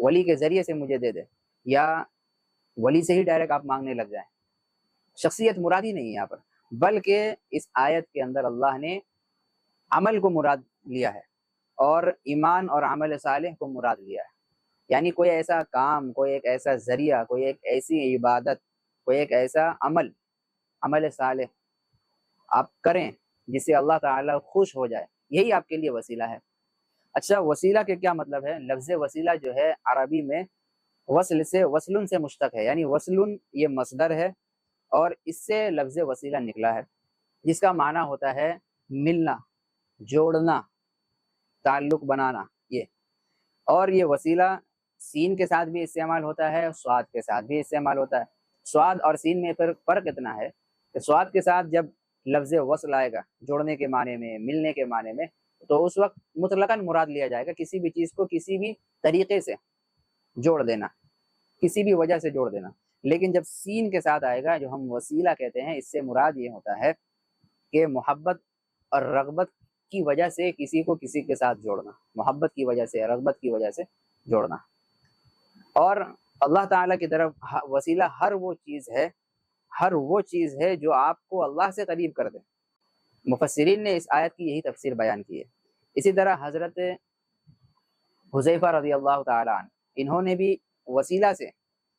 ولی کے ذریعے سے مجھے دے دے، یا ولی سے ہی ڈائریکٹ آپ مانگنے لگ جائیں۔ شخصیت مراد ہی نہیں ہے یہاں پر، بلکہ اس آیت کے اندر اللہ نے عمل کو مراد لیا ہے اور ایمان اور عمل صالح کو مراد لیا ہے۔ یعنی کوئی ایسا کام، کوئی ایک ایسا ذریعہ، کوئی ایک ایسی عبادت، کوئی ایک ایسا عمل صالح آپ کریں جس سے اللہ تعالیٰ خوش ہو جائے، یہی آپ کے لیے وسیلہ ہے۔ اچھا، وسیلہ کے کیا مطلب ہے؟ لفظ وسیلہ جو ہے عربی میں وصل سے مشتق ہے، یعنی وصل یہ مصدر ہے اور اس سے لفظ وسیلہ نکلا ہے، جس کا معنی ہوتا ہے ملنا، جوڑنا، تعلق بنانا۔ اور یہ وسیلہ سین کے ساتھ بھی استعمال ہوتا ہے، سواد کے ساتھ بھی استعمال ہوتا ہے۔ سواد اور سین میں فرق اتنا ہے کہ سواد کے ساتھ جب لفظ وصل آئے گا جوڑنے کے معنی میں، ملنے کے معنی میں، تو اس وقت مطلقاً مراد لیا جائے گا کسی بھی چیز کو کسی بھی طریقے سے جوڑ دینا، کسی بھی وجہ سے جوڑ دینا۔ لیکن جب سین کے ساتھ آئے گا، جو ہم وسیلہ کہتے ہیں، اس سے مراد یہ ہوتا ہے کہ محبت اور رغبت کی وجہ سے کسی کو کسی کے ساتھ جوڑنا، محبت کی وجہ سے، رغبت کی وجہ سے جوڑنا۔ اور اللہ تعالیٰ کی طرف وسیلہ ہر وہ چیز ہے جو آپ کو اللہ سے قریب کر دے۔ مفسرین نے اس آیت کی یہی تفسیر بیان کی ہے۔ اسی طرح حضرت حذیفہ رضی اللہ تعالیٰ عنہ، انہوں نے بھی وسیلہ سے،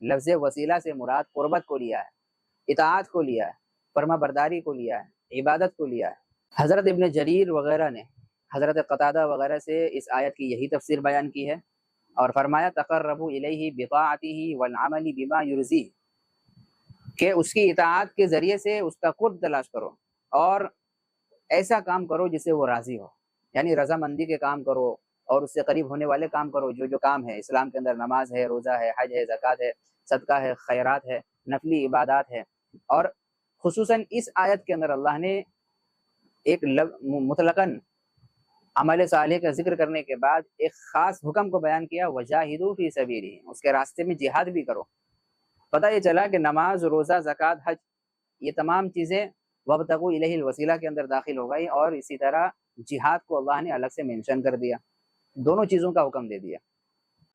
لفظ وسیلہ سے مراد قربت کو لیا ہے، اطاعت کو لیا ہے، فرما برداری کو لیا ہے، عبادت کو لیا ہے۔ حضرت ابن جریر وغیرہ نے حضرت قتادہ وغیرہ سے اس آیت کی یہی تفسیر بیان کی ہے اور فرمایا تقربوا الیہ بطاعتہ والعمل بما یرضیہ، کہ اس کی اطاعت کے ذریعے سے اس کا قرب تلاش کرو اور ایسا کام کرو جس سے وہ راضی ہو، یعنی رضامندی کے کام کرو اور اس سے قریب ہونے والے کام کرو، جو کام ہے اسلام کے اندر، نماز ہے، روزہ ہے، حج ہے، زکوٰۃ ہے، صدقہ ہے، خیرات ہے، نفلی عبادات ہے۔ اور خصوصاً اس آیت کے اندر اللہ نے ایک مطلقاً عمل صالح کا ذکر کرنے کے بعد ایک خاص حکم کو بیان کیا، وجاہدوا فی سبیلہ، اس کے راستے میں جہاد بھی کرو۔ پتہ یہ چلا کہ نماز، روزہ، زکوٰۃ، حج، یہ تمام چیزیں وابتغوا الیہ الوسیلہ کے اندر داخل ہو گئی، اور اسی طرح جہاد کو اللہ نے الگ سے مینشن کر دیا، دونوں چیزوں کا حکم دے دیا،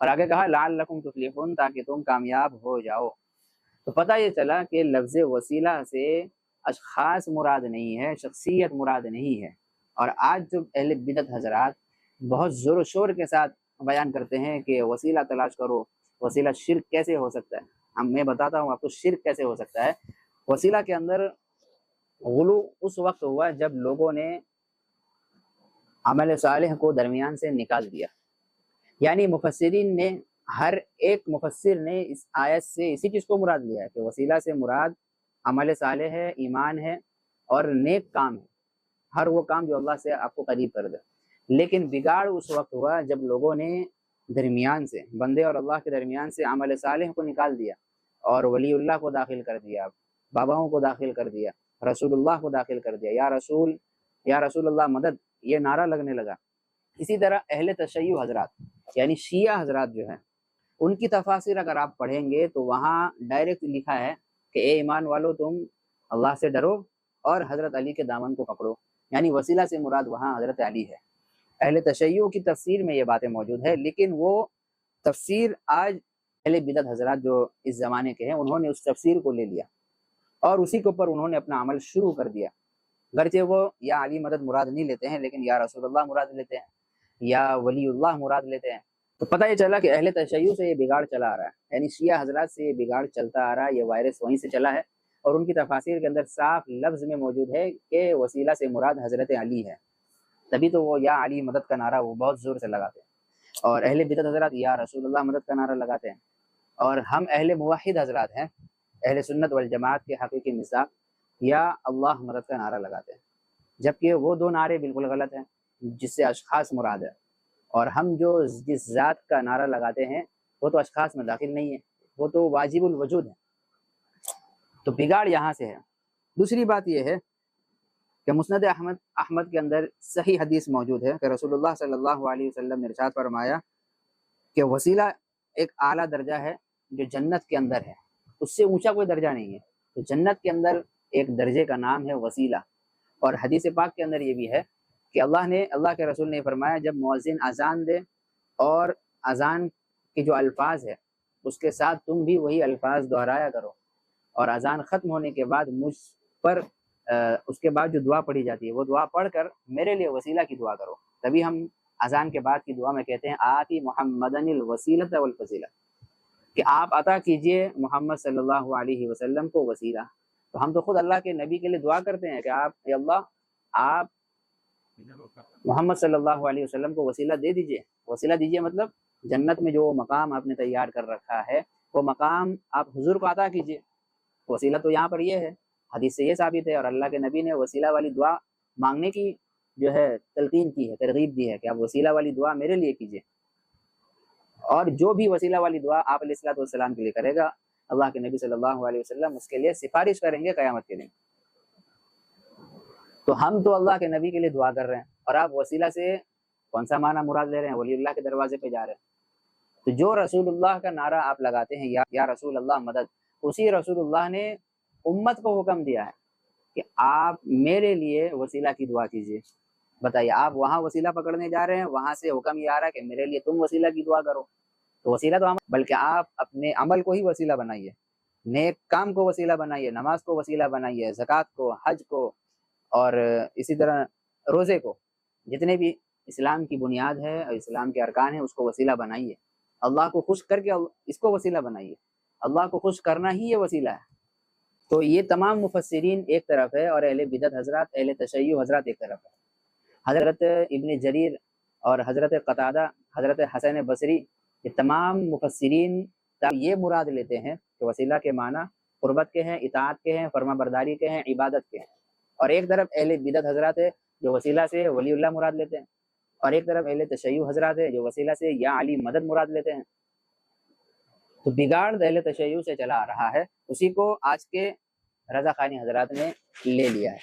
اور آگے کہا لعلکم تفلحون، تاکہ تم کامیاب ہو جاؤ۔ تو پتہ یہ چلا کہ لفظ وسیلہ سے اشخاص مراد نہیں ہے، شخصیت مراد نہیں ہے۔ اور آج جو اہل بدعت حضرات بہت زور و شور کے ساتھ بیان کرتے ہیں کہ وسیلہ تلاش کرو، وسیلہ شرک کیسے ہو سکتا ہے، میں بتاتا ہوں آپ کو شرک کیسے ہو سکتا ہے۔ وسیلہ کے اندر غلو اس وقت ہوا جب لوگوں نے عمل صالح کو درمیان سے نکال دیا، یعنی مفسرین نے، ہر ایک مفسر نے اس آیت سے اسی چیز کو مراد لیا ہے کہ وسیلہ سے مراد عمل صالح ہے، ایمان ہے اور نیک کام ہے، ہر وہ کام جو اللہ سے آپ کو قریب کر دے۔ لیکن بگاڑ اس وقت ہوا جب لوگوں نے درمیان سے، بندے اور اللہ کے درمیان سے عمل صالح کو نکال دیا اور ولی اللہ کو داخل کر دیا، باباؤں کو داخل کر دیا، رسول اللہ کو داخل کر دیا، یا رسول اللہ مدد، یہ نعرہ لگنے لگا۔ اسی طرح اہل تشیع حضرات یعنی شیعہ حضرات جو ہیں، ان کی تفاسیر اگر آپ پڑھیں گے تو وہاں ڈائریکٹ لکھا ہے کہ اے ایمان والو، تم اللہ سے ڈرو اور حضرت علی کے دامن کو پکڑو، یعنی وسیلہ سے مراد وہاں حضرت علی ہے۔ اہل تشیع کی تفسیر میں یہ باتیں موجود ہے، لیکن وہ تفسیر آج اہل بدعت حضرات جو اس زمانے کے ہیں، انہوں نے اس تفسیر کو لے لیا اور اسی کے اوپر انہوں نے اپنا عمل شروع کر دیا، گرچہ وہ یا علی مدد مراد نہیں لیتے ہیں، لیکن یا رسول اللہ مراد لیتے ہیں، یا ولی اللہ مراد لیتے ہیں۔ تو پتہ یہ چلا کہ اہل تشیع سے یہ بگاڑ چلا آ رہا ہے، یعنی شیعہ حضرات سے یہ بگاڑ چلتا آ رہا ہے، یہ وائرس وہیں سے چلا ہے، اور ان کی تفاسیر کے اندر صاف لفظ میں موجود ہے کہ وسیلہ سے مراد حضرت علی ہے، تبھی تو وہ یا علی مدد کا نعرہ وہ بہت زور سے لگاتے ہیں، اور اہل بدعت حضرات یا رسول اللہ مدد کا نعرہ لگاتے ہیں، اور ہم اہل موحد حضرات ہیں، اہل سنت والجماعت کے حقیقی مصداق یا اللہ مدد کا نعرہ لگاتے ہیں، جبکہ وہ دو نعرے بالکل غلط ہیں جس سے اشخاص مراد ہے، اور ہم جو جس ذات کا نعرہ لگاتے ہیں وہ تو اشخاص میں داخل نہیں ہے، وہ تو واجب الوجود ہے۔ تو بگاڑ یہاں سے ہے۔ دوسری بات یہ ہے کہ مسند احمد کے اندر صحیح حدیث موجود ہے کہ رسول اللہ صلی اللہ علیہ وسلم نے ارشاد فرمایا کہ وسیلہ ایک اعلیٰ درجہ ہے جو جنت کے اندر ہے، اس سے اونچا کوئی درجہ نہیں ہے۔ تو جنت کے اندر ایک درجے کا نام ہے وسیلہ، اور حدیث پاک کے اندر یہ بھی ہے کہ اللہ کے رسول نے فرمایا جب مؤذن اذان دے اور اذان کے جو الفاظ ہے اس کے ساتھ تم بھی وہی الفاظ دہرایا کرو، اور اذان ختم ہونے کے بعد مجھ پر اس کے بعد جو دعا پڑھی جاتی ہے وہ دعا پڑھ کر میرے لیے وسیلہ کی دعا کرو۔ تبھی ہم اذان کے بعد کی دعا میں کہتے ہیں آتی محمدن الوسیلۃ والفضیلہ، کہ آپ عطا کیجئے محمد صلی اللہ علیہ وسلم کو وسیلہ۔ تو ہم تو خود اللہ کے نبی کے لیے دعا کرتے ہیں کہ اے اللہ آپ محمد صلی اللہ علیہ وسلم کو وسیلہ دے دیجئے۔ وسیلہ دیجئے مطلب جنت میں جو مقام آپ نے تیار کر رکھا ہے وہ مقام آپ حضور کو عطا کیجئے۔ وسیلہ تو یہاں پر یہ ہے، حدیث سے یہ ثابت ہے، اور اللہ کے نبی نے وسیلہ والی دعا مانگنے کی جو ہے تلقین کی ہے، ترغیب دی ہے کہ آپ وسیلہ والی دعا میرے لیے کیجئے۔ اور جو بھی وسیلہ والی دعا آپ علیہ الصلوۃ والسلام کے لیے کرے گا، اللہ کے نبی صلی اللہ علیہ وسلم اس کے لیے سفارش کریں گے قیامت کے دن۔ تو ہم تو اللہ کے نبی کے لیے دعا کر رہے ہیں، اور آپ وسیلہ سے کون سا معنی مراد لے رہے ہیں؟ ولی اللہ کے دروازے پہ جا رہے ہیں۔ تو جو رسول اللہ کا نعرہ آپ لگاتے ہیں یا رسول اللہ مدد، اسی رسول اللہ نے امت کو حکم دیا ہے کہ آپ میرے لیے وسیلہ کی دعا کیجیے۔ بتائیے، آپ وہاں وسیلہ پکڑنے جا رہے ہیں، وہاں سے حکم یہ آ رہا ہے کہ میرے لیے تم وسیلہ کی دعا کرو۔ تو وسیلہ تو بلکہ آپ اپنے عمل کو ہی وسیلہ بنائیے، نیک کام کو وسیلہ بنائیے، نماز کو وسیلہ بنائیے، زکوٰۃ کو، حج کو، اور اسی طرح روزے کو، جتنے بھی اسلام کی بنیاد ہے اور اسلام کے ارکان ہیں اس کو وسیلہ بنائیے۔ اللہ کو خوش کر کے اس کو وسیلہ بنائیے، اللہ کو خوش کرنا ہی یہ وسیلہ ہے۔ تو یہ تمام مفسرین ایک طرف ہے اور اہل بدعت حضرات، اہل تشیع حضرات ایک طرف ہے۔ حضرت ابن جریر اور حضرت قتادہ، حضرت حسن بصری، یہ تمام مفسرین یہ مراد لیتے ہیں کہ وسیلہ کے معنی قربت کے ہیں، اطاعت کے ہیں، فرما برداری کے ہیں، عبادت کے ہیں۔ اور ایک طرف اہل بدعت حضرات ہے جو وسیلہ سے ولی اللہ مراد لیتے ہیں، اور ایک طرف اہل تشیع حضرات ہے جو وسیلہ سے یا علی مدد مراد لیتے ہیں۔ تو بگاڑ اہل تشیع سے چلا آ رہا ہے، اسی کو آج کے رضا خانی حضرات نے لے لیا ہے،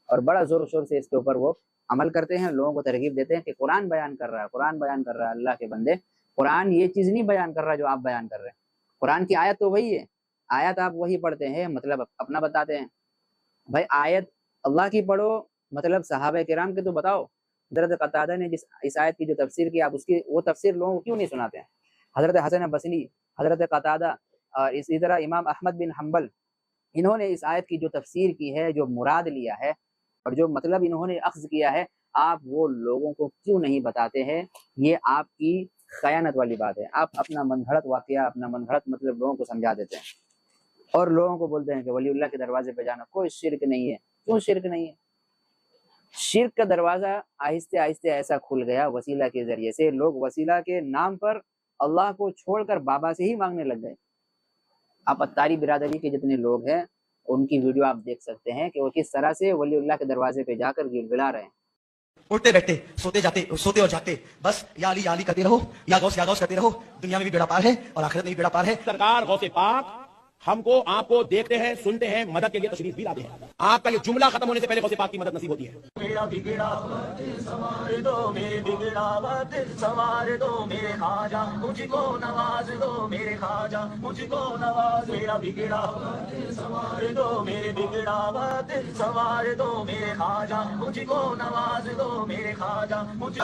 اور بڑا زور و شور سے اس کے اوپر وہ عمل کرتے ہیں، لوگوں کو ترغیب دیتے ہیں کہ قرآن بیان کر رہا ہے، قرآن بیان کر رہا ہے۔ اللہ کے بندے، قرآن یہ چیز نہیں بیان کر رہا جو آپ بیان کر رہے ہیں۔ قرآن کی آیت تو وہی ہے، آیت آپ وہی پڑھتے ہیں، مطلب اپنا بتاتے ہیں۔ بھائی آیت اللہ کی پڑھو، مطلب صحابہ کرام کے تو بتاؤ۔ حضرت قتادہ نے جس اس آیت کی جو تفسیر کی، آپ اس کی وہ تفسیر لوگوں کو کیوں نہیں سناتے ہیں؟ حضرت حسن بصری، حضرت قتادہ، اور اسی طرح امام احمد بن حنبل، انہوں نے اس آیت کی جو تفسیر کی ہے، جو مراد لیا ہے اور جو مطلب انہوں نے اخذ کیا ہے، آپ وہ لوگوں کو کیوں نہیں بتاتے ہیں؟ یہ آپ کی خیانت والی بات ہے۔ آپ اپنا من گھڑت واقعہ، اپنا من گھڑت مطلب لوگوں کو سمجھا دیتے ہیں، اور لوگوں کو بولتے ہیں کہ ولی اللہ کے دروازے پہ جانا کوئی شرک نہیں ہے۔ کیوں شرک نہیں ہے؟ شرک کا دروازہ آہستہ آہستہ ایسا کھل گیا وسیلہ کے ذریعے سے، لوگ وسیلہ کے نام پر اللہ کو چھوڑ کر بابا سے ہی مانگنے لگ گئے۔ آپ اتاری برادری کے جتنے لوگ ہیں ان کی ویڈیو آپ دیکھ سکتے ہیں کہ وہ کس طرح سے ولی اللہ کے دروازے پہ جا کر گڑگڑا رہے ہیں۔ اٹھتے بیٹھتے، سوتے جاتے، سوتے اور جاگتے، بس یا علی کرتے رہو، یا غوث کرتے رہو۔ دنیا میں بھی بیڑا پار ہے اور آخرت میں بھی بیڑا پار ہے۔ سرکار غوث پاک ہم کو، آپ کو دیکھتے ہیں، سنتے ہیں، مدد کے لیے تشریف بھی لاتے ہیں۔ آپ کا یہ جملہ ختم ہونے سے پہلے غوث پاک کی مدد نصیب ہوتی ہے۔ میرا بگڑا وقت سنوار دو، میرے بگڑا وقت سنوار دو، میرے خواجہ مجھ کو نواز دو، میرے خواجہ مجھ کو نواز۔ میرا بگڑا وقت سنوار دو، میرے بگڑا وقت سنوار دو، میرے خواجہ مجھ کو نواز دو، میرے خواجہ مجھ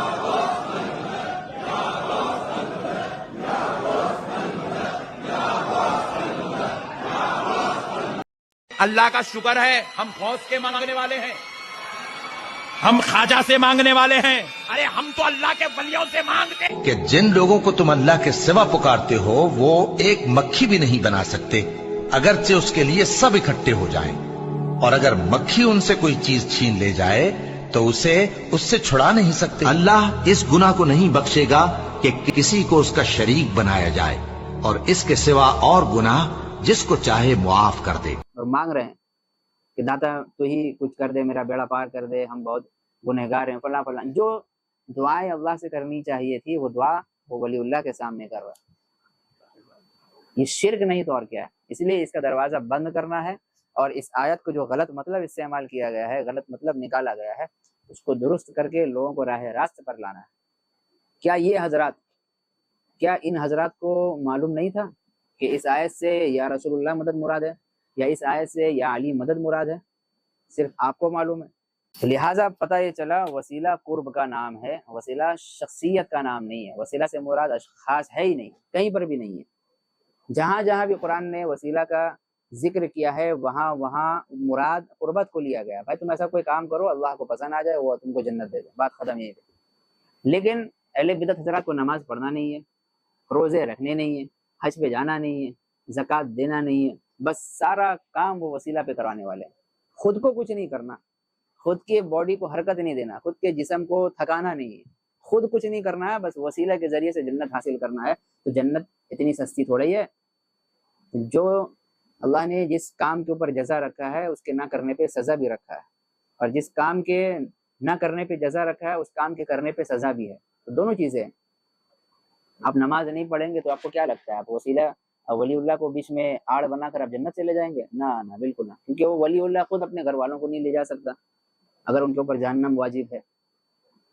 اللہ کا شکر ہے ہم غوث کے مانگنے والے ہیں، ہم خواجہ سے مانگنے والے ہیں۔ ارے ہم تو اللہ کے ولیوں سے مانگتے ہیں۔ کہ جن لوگوں کو تم اللہ کے سوا پکارتے ہو وہ ایک مکھی بھی نہیں بنا سکتے، اگرچہ اس کے لیے سب اکٹھے ہو جائیں، اور اگر مکھی ان سے کوئی چیز چھین لے جائے تو اسے اس سے چھڑا نہیں سکتے۔ اللہ اس گناہ کو نہیں بخشے گا کہ کسی کو اس کا شریک بنایا جائے، اور اس کے سوا اور گناہ جس کو چاہے معاف کر دے۔ اور مانگ رہے ہیں کہ داتا تو ہی کچھ کر دے، میرا بیڑا پار کر دے، ہم بہت گنہگار ہیں، فلاں فلاں۔ جو دعائیں اللہ سے کرنی چاہیے تھی وہ دعا وہ ولی اللہ کے سامنے کر رہا ہے۔ یہ شرک نہیں تو اور کیا ہے؟ اس لیے اس کا دروازہ بند کرنا ہے، اور اس آیت کو جو غلط مطلب استعمال کیا گیا ہے، غلط مطلب نکالا گیا ہے، اس کو درست کر کے لوگوں کو راہ راست پر لانا ہے۔ کیا یہ حضرات، کیا ان حضرات کو معلوم نہیں تھا کہ اس آیت سے یا رسول اللہ مدد مراد ہے، یا اس آیت سے یا علی مدد مراد ہے؟ صرف آپ کو معلوم ہے؟ لہٰذا پتہ یہ چلا وسیلہ قرب کا نام ہے، وسیلہ شخصیت کا نام نہیں ہے۔ وسیلہ سے مراد اشخاص ہے ہی نہیں، کہیں پر بھی نہیں ہے۔ جہاں جہاں بھی قرآن نے وسیلہ کا ذکر کیا ہے وہاں وہاں مراد قربت کو لیا گیا۔ بھائی تم ایسا کوئی کام کرو اللہ کو پسند آ جائے، وہ تم کو جنت دے دے، بات ختم یہ ہے۔ لیکن اہل بدعت حضرات کو نماز پڑھنا نہیں ہے، روزے رکھنے نہیں ہیں، حج پہ جانا نہیں ہے، زکوٰۃ دینا نہیں ہے، بس سارا کام وہ وسیلہ پہ کروانے والے ہیں۔ خود کو کچھ نہیں کرنا، خود کے باڈی کو حرکت نہیں دینا، خود کے جسم کو تھکانا نہیں ہے، خود کچھ نہیں کرنا ہے، بس وسیلہ کے ذریعے سے جنت حاصل کرنا ہے۔ تو جنت اتنی سستی تھوڑی ہے۔ جو اللہ نے جس کام کے اوپر جزا رکھا ہے اس کے نہ کرنے پہ سزا بھی رکھا ہے، اور جس کام کے نہ کرنے پہ جزا رکھا ہے اس کام کے کرنے پہ سزا بھی ہے۔ تو دونوں چیزیں ہیں۔ آپ نماز نہیں پڑھیں گے تو آپ کو کیا لگتا ہے آپ وسیلہ ولی اللہ کو بیچ میں آڑ بنا کر آپ جنت چلے جائیں گے؟ نہ بالکل نہ، کیونکہ وہ ولی اللہ خود اپنے گھر والوں کو نہیں لے جا سکتا اگر ان کے اوپر جہنم واجب ہے،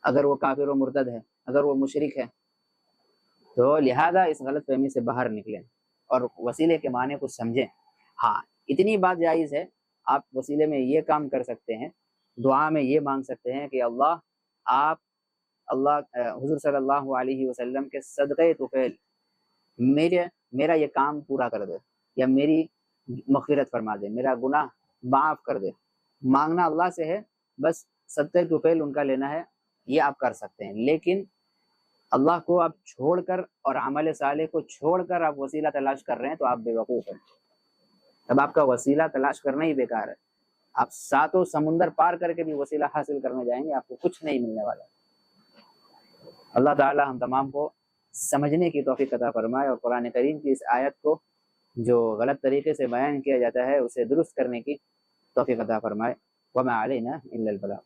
اگر وہ کافر و مرتد ہے، اگر وہ مشرک ہے۔ تو لہذا اس غلط فہمی سے باہر نکلیں اور وسیلے کے معنی کو سمجھیں۔ ہاں اتنی بات جائز ہے، آپ وسیلے میں یہ کام کر سکتے ہیں، دعا میں یہ مانگ سکتے ہیں کہ اللہ حضور صلی اللہ علیہ وسلم کے صدقے طفیل میرا یہ کام پورا کر دے، یا میری مغفرت فرما دے، میرا گناہ معاف کر دے۔ مانگنا اللہ سے ہے، بس صدقے طفیل ان کا لینا ہے، یہ آپ کر سکتے ہیں۔ لیکن اللہ کو آپ چھوڑ کر اور عمل صالح کو چھوڑ کر آپ وسیلہ تلاش کر رہے ہیں تو آپ بے وقوف ہیں۔ اب آپ کا وسیلہ تلاش کرنا ہی بیکار ہے۔ آپ ساتوں سمندر پار کر کے بھی وسیلہ حاصل کرنے جائیں گے، آپ کو کچھ نہیں ملنے والا۔ اللہ تعالی ہم تمام کو سمجھنے کی توفیق عطا فرمائے، اور قرآن کریم کی اس آیت کو جو غلط طریقے سے بیان کیا جاتا ہے اسے درست کرنے کی توفیق عطا فرمائے۔ وما علینا الا البلاغ۔